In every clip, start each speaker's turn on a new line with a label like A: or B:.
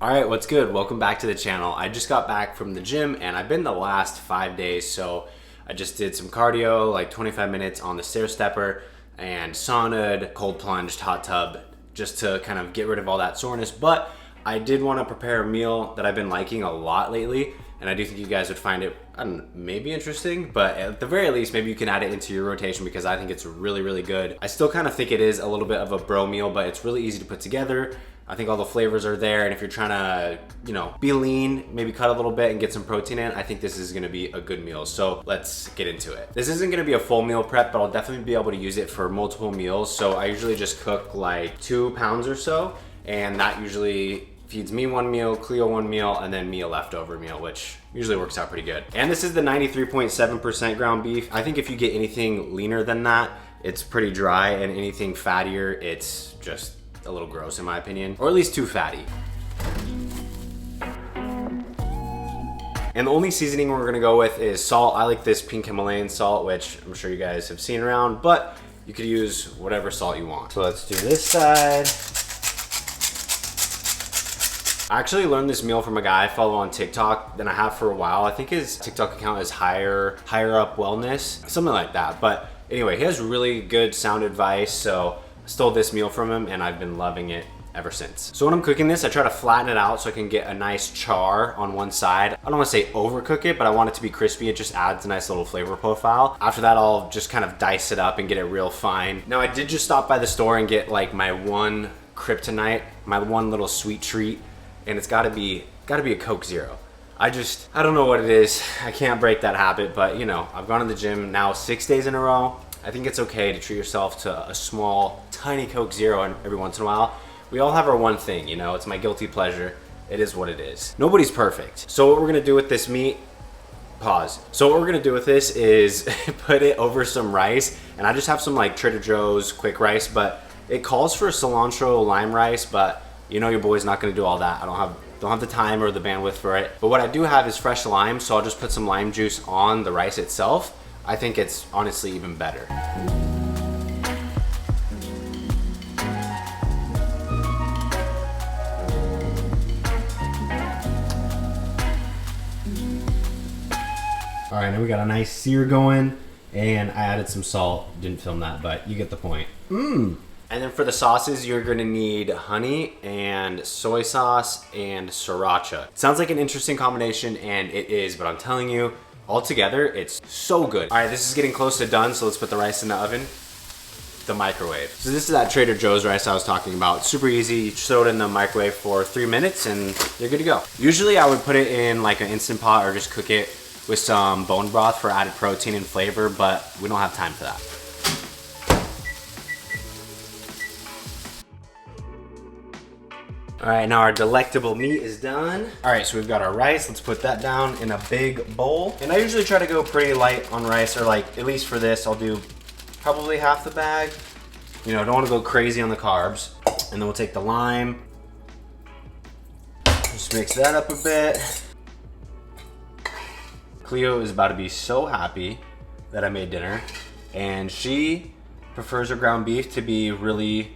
A: All right, what's good? Welcome back to the channel. I just got back from the gym and I've been the last 5 days. So I just did some cardio, like 25 minutes on the stair stepper and saunaed, cold plunged, hot tub, just to kind of get rid of all that soreness. But I did want to prepare a meal that I've been liking a lot lately. And I do think you guys would find it, I don't know, maybe interesting, but at the very least, maybe you can add it into your rotation because I think it's really, really good. I still kind of think it is a little bit of a bro meal, but it's really easy to put together. I think all the flavors are there, and if you're trying to, be lean, maybe cut a little bit and get some protein in, I think this is gonna be a good meal. So let's get into it. This isn't gonna be a full meal prep, but I'll definitely be able to use it for multiple meals. So I usually just cook like 2 pounds or so, and that usually feeds me one meal, Cleo one meal, and then me a leftover meal, which usually works out pretty good. And this is the 93.7% ground beef. I think if you get anything leaner than that, it's pretty dry, and anything fattier, it's just a little gross in my opinion, or at least too fatty. And the only seasoning we're gonna go with is salt. I like this pink Himalayan salt, which I'm sure you guys have seen around, but you could use whatever salt you want. So let's do this side. I actually learned this meal from a guy I follow on TikTok that I have for a while. I think his TikTok account is higher up wellness, something like that. But anyway, he has really good sound advice. So I stole this meal from him and I've been loving it ever since. So when I'm cooking this, I try to flatten it out so I can get a nice char on one side. I don't want to say overcook it, but I want it to be crispy. It just adds a nice little flavor profile. After that, I'll just kind of dice it up and get it real fine. Now I did just stop by the store and get like my one kryptonite, my one little sweet treat. And it's gotta be a Coke Zero. I don't know what it is. I can't break that habit, but I've gone to the gym now 6 days in a row. I think it's okay to treat yourself to a small, tiny Coke Zero every once in a while. We all have our one thing, it's my guilty pleasure. It is what it is. Nobody's perfect. So what we're gonna do with this meat, pause. So what we're gonna do with this is put it over some rice, and I just have some like Trader Joe's quick rice, but it calls for cilantro lime rice, but your boy's not gonna do all that. I don't have the time or the bandwidth for it. But what I do have is fresh lime, so I'll just put some lime juice on the rice itself. I think it's honestly even better. All right, now we got a nice sear going, and I added some salt. Didn't film that, but you get the point. And then for the sauces, you're gonna need honey and soy sauce and sriracha. It sounds like an interesting combination, and it is, but I'm telling you, all together, it's so good. All right, this is getting close to done, so let's put the rice in the oven. The microwave. So this is that Trader Joe's rice I was talking about. Super easy, you just throw it in the microwave for 3 minutes and you're good to go. Usually I would put it in like an Instant Pot or just cook it with some bone broth for added protein and flavor, but we don't have time for that. All right, now our delectable meat is done. All right, so we've got our rice. Let's put that down in a big bowl. And I usually try to go pretty light on rice, or like, at least for this, I'll do probably half the bag. Don't want to go crazy on the carbs. And then we'll take the lime. Just mix that up a bit. Cleo is about to be so happy that I made dinner. And she prefers her ground beef to be really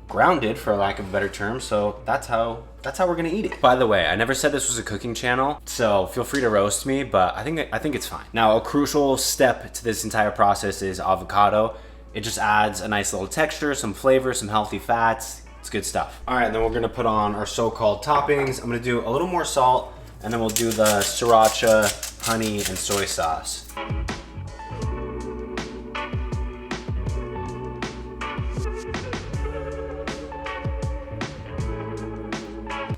A: grounded, for lack of a better term, so that's how we're gonna eat it. By the way, I never said this was a cooking channel, so feel free to roast me, but I think it's fine. Now, a crucial step to this entire process is avocado. It just adds a nice little texture, some flavor, some healthy fats. It's good stuff. All right, and then we're gonna put on our so-called toppings. I'm gonna do a little more salt, and then we'll do the sriracha, honey, and soy sauce.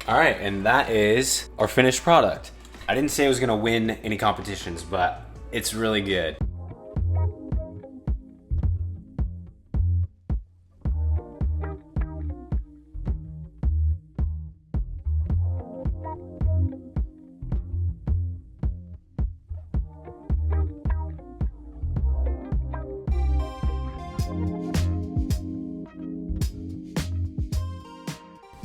A: All right, and that is our finished product. I didn't say it was gonna win any competitions, but it's really good.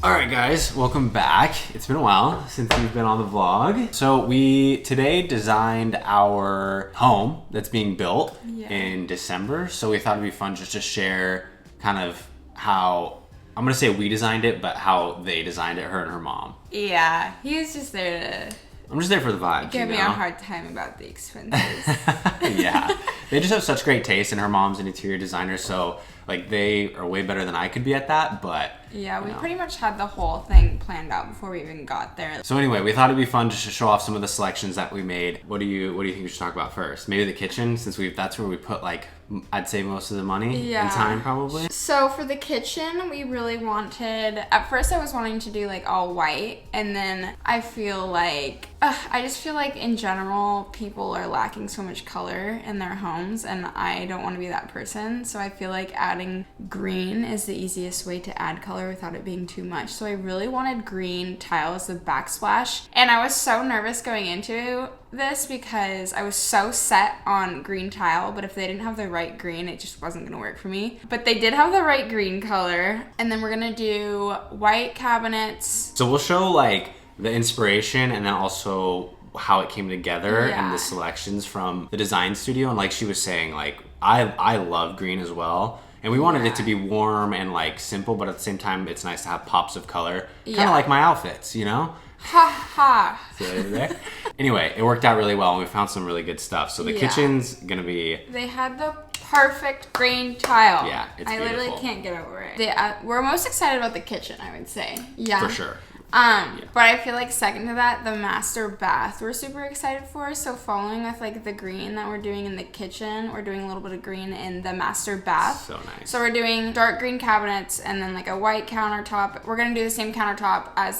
A: All right guys, welcome back. It's been a while since we've been on the vlog. So we today designed our home that's being built in December. So we thought it'd be fun just to share kind of how I'm gonna say we designed it, but how they designed it, her and her mom.
B: Yeah, he was just there to
A: I'm just there for the vibes.
B: give me a hard time about the expenses.
A: Yeah, they just have such great taste, and her mom's an interior designer, so like they are way better than I could be at that. But
B: yeah, we pretty much had the whole thing planned out before we even got there.
A: So anyway, we thought it'd be fun just to show off some of the selections that we made. What do you think we should talk about first? Maybe the kitchen, since that's where we put like I'd say most of the money and time probably.
B: So for the kitchen, we really wanted, at first I was wanting to do like all white, and then I feel like, I just feel like in general, people are lacking so much color in their homes, and I don't want to be that person. So I feel like adding green is the easiest way to add color without it being too much. So I really wanted green tiles with backsplash, and I was so nervous going into this because I was so set on green tile, but if they didn't have the right green, it just wasn't gonna work for me. But they did have the right green color, and then we're gonna do white cabinets.
A: So we'll show like the inspiration and then also how it came together and the selections from the design studio. And like she was saying, like I love green as well. And we wanted it to be warm and like simple, but at the same time, it's nice to have pops of color. Kind of like my outfits, you know?
B: Ha ha.
A: See what I did there? Anyway, it worked out really well, and we found some really good stuff. So the kitchen's gonna be...
B: They had the perfect green tile.
A: Yeah, it's beautiful.
B: I literally can't get over it. We're most excited about the kitchen, I would say. Yeah.
A: For sure.
B: But I feel like second to that, the master bath we're super excited for. So following with like the green that we're doing in the kitchen, we're doing a little bit of green in the master bath.
A: So nice.
B: So we're doing dark green cabinets and then like a white countertop. We're gonna do the same countertop as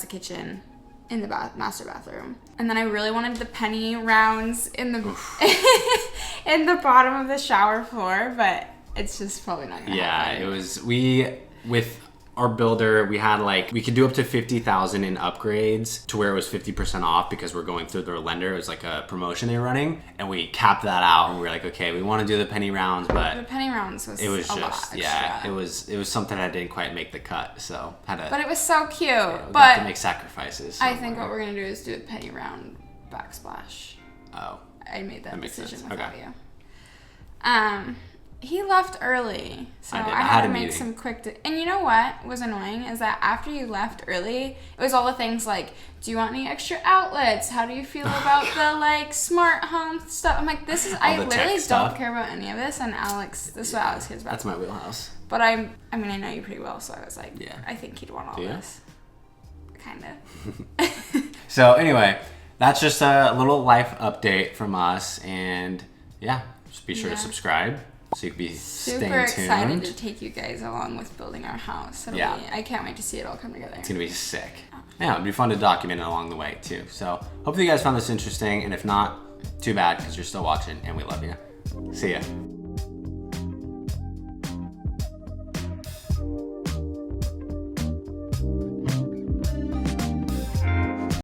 B: the kitchen in the master bathroom. And then I really wanted the penny rounds in the in the bottom of the shower floor, but it's just probably not gonna happen.
A: It was with our builder, we had like, we could do up to 50,000 in upgrades to where it was 50% off because we're going through their lender. It was like a promotion they were running, and we capped that out, and we were like, okay, we want to do the penny rounds, but
B: the penny rounds was
A: it was
B: a
A: just
B: lot
A: extra. it was something that didn't quite make the cut, so had to.
B: But it was so cute.
A: We
B: but
A: have to make sacrifices.
B: I think what we're gonna do is do a penny round backsplash.
A: Oh,
B: I made that decision without you. He left early, so I had to make some quick... And you know what was annoying is that after you left early, it was all the things like, do you want any extra outlets? How do you feel about the like smart home stuff? I'm like, I literally don't care about any of this, and Alex, this is what Alex cares about.
A: That's my wheelhouse.
B: But I know you pretty well, so I was like, I think he'd want all this. Kind of.
A: So anyway, that's just a little life update from us, and just be sure to subscribe. So you can be staying tuned.
B: Super excited to take you guys along with building our house. I can't wait to see it all come together.
A: It's gonna be sick. Yeah, it'd be fun to document it along the way too. So hopefully you guys found this interesting, and if not, too bad because you're still watching and we love you. See ya.